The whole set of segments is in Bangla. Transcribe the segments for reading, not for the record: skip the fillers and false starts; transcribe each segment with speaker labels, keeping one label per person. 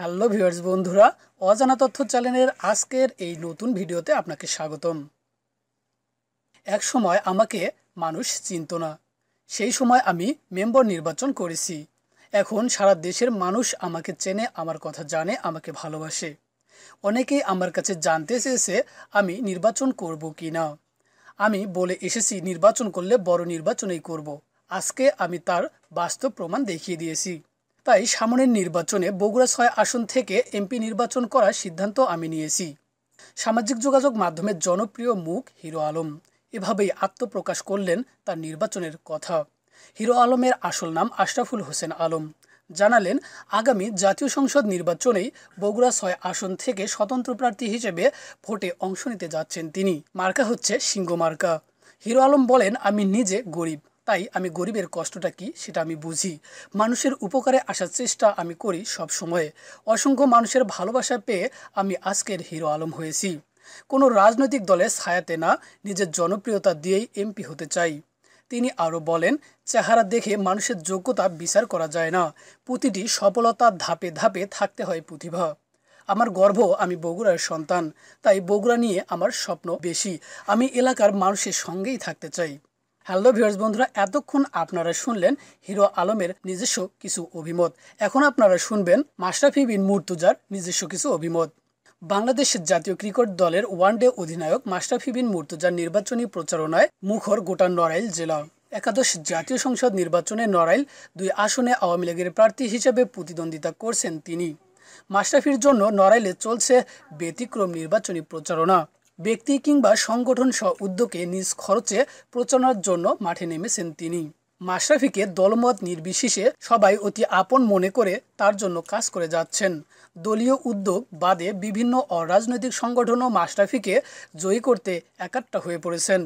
Speaker 1: হ্যালো ভিউয়ার্স বন্ধুরা, অজানা তথ্য চ্যানেলের আজকের এই নতুন ভিডিওতে আপনাকে স্বাগতম। এক সময় আমাকে মানুষ চিনত না, সেই সময় আমি মেম্বার নির্বাচন করেছি। এখন সারা দেশের মানুষ আমাকে চেনে, আমার কথা জানে, আমাকে ভালোবাসে। অনেকেই আমার কাছে জানতে চেয়েছে আমি নির্বাচন করব কি না। আমি বলে এসেছি নির্বাচন করলে বড় নির্বাচনই করব। আজকে আমি তার বাস্তব প্রমাণ দেখিয়ে দিয়েছি। তাই সামনের নির্বাচনে বগুড়া ৬ আসন থেকে এমপি নির্বাচন করার সিদ্ধান্ত আমি নিয়েছি। সামাজিক যোগাযোগ মাধ্যমের জনপ্রিয় মুখ হিরো আলম এভাবেই আত্মপ্রকাশ করলেন তার নির্বাচনের কথা। হিরো আলমের আসল নাম আশরাফুল হোসেন আলম। জানালেন আগামী জাতীয় সংসদ নির্বাচনেই বগুড়া ৬ আসন থেকে স্বতন্ত্র প্রার্থী হিসেবে ভোটে অংশ নিতে যাচ্ছেন তিনি। মার্কা হচ্ছে সিংহ মার্কা। হিরো আলম বলেন, আমি নিজে গরিব, তাই আমি গরিবের কষ্টটা কি সেটা আমি বুঝি। মানুষের উপকারে আসার চেষ্টা আমি করি সব সময়। অসংখ্য মানুষের ভালোবাসা পেয়ে আমি আজকের হিরো আলম হয়েছি। কোনো রাজনৈতিক দলের ছায়াতে না, নিজের জনপ্রিয়তা দিয়েই এমপি হতে চাই। তিনি আরও বলেন, চেহারা দেখে মানুষের যোগ্যতা বিচার করা যায় না, প্রতিটি সফলতার ধাপে ধাপে থাকতে হয় প্রতিভা। আমার গর্ব, আমি বগুড়ার সন্তান, তাই বগুড়া নিয়ে আমার স্বপ্ন বেশি। আমি এলাকার মানুষের সঙ্গেই থাকতে চাই। হ্যালো ভিউয়ার্স বন্ধুরা, এতক্ষণ আপনারা শুনলেন হিরো আলমের নিজস্ব কিছু অভিমত। এখন আপনারা শুনবেন মাশরাফি বিন মুর্তজার নিজস্ব কিছু অভিমত। বাংলাদেশের জাতীয় ক্রিকেট দলের ওয়ানডে অধিনায়ক মাশরাফি বিন মুর্তজার নির্বাচনী প্রচারণায় মুখর গোটা নড়াইল জেলা। একাদশ জাতীয় সংসদ নির্বাচনে নড়াইল ২ আসনে আওয়ামী লীগের প্রার্থী হিসেবে প্রতিদ্বন্দ্বিতা করছেন তিনি। মাশরাফির জন্য নড়াইলে চলছে ব্যতিক্রম নির্বাচনী প্রচারণা। ব্যক্তি কিংবা সংগঠন সহ উদ্যোগে নিজ খরচে প্রচারণার জন্য মাঠে নেমেছেন তিনি। মাশরাফিকে দলমত নির্বিশেষে সবাই অতি আপন মনে করে তার জন্য কাজ করে যাচ্ছেন। দলীয় উদ্যোগ বাদে বিভিন্ন অরাজনৈতিক সংগঠনও মাশরাফিকে জয়ী করতে একাট্টা হয়ে পড়েছেন।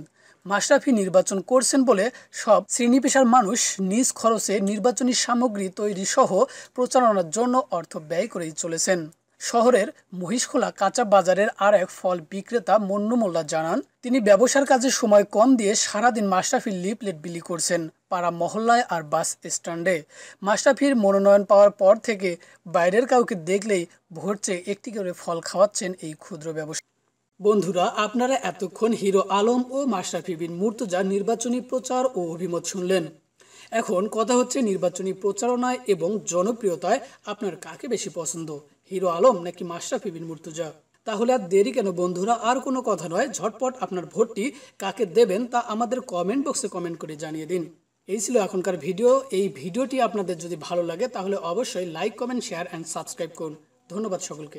Speaker 1: মাশরাফি নির্বাচন করছেন বলে সব শ্রেণী পেশার মানুষ নিজ খরচে নির্বাচনী সামগ্রী তৈরি সহ প্রচারণার জন্য অর্থ ব্যয় করেই চলেছেন। শহরের মহিষখোলা কাঁচা বাজারের আর এক ফল বিক্রেতা মন্নু মোল্লা জানান, তিনি ব্যবসার কাজে সময় কম দিয়ে সারাদিন মাশরাফির লিফলেট বিলি করছেন পাড়া মহল্লায় আর বাস স্ট্যান্ডে। মাশরাফির মনোনয়ন পাওয়ার পর থেকে বাইরের কাউকে দেখলেই ভোর চেয়ে একটি করে ফল খাওয়াচ্ছেন এই ক্ষুদ্র ব্যবসা। বন্ধুরা, আপনারা এতক্ষণ হিরো আলম ও মাশরাফি বিন মুর্তজার নির্বাচনী প্রচার ও অভিমত শুনলেন। এখন কথা হচ্ছে নির্বাচনী প্রচারণায় এবং জনপ্রিয়তায় আপনার কাকে বেশি পছন্দ, হিরো আলম নাকি মাশরাফি বিন মুর্তজা? তাহলে আর দেরি কেন বন্ধুরা, আর কোনো কথা নয়, ঝটপট আপনার ভোটটি কাকে দেবেন তা আমাদের কমেন্ট বক্সে কমেন্ট করে জানিয়ে দিন। এই ছিল এখনকার ভিডিও। এই ভিডিওটি আপনাদের যদি ভালো লাগে তাহলে অবশ্যই like, comment, share and subscribe করুন। ধন্যবাদ সকলকে।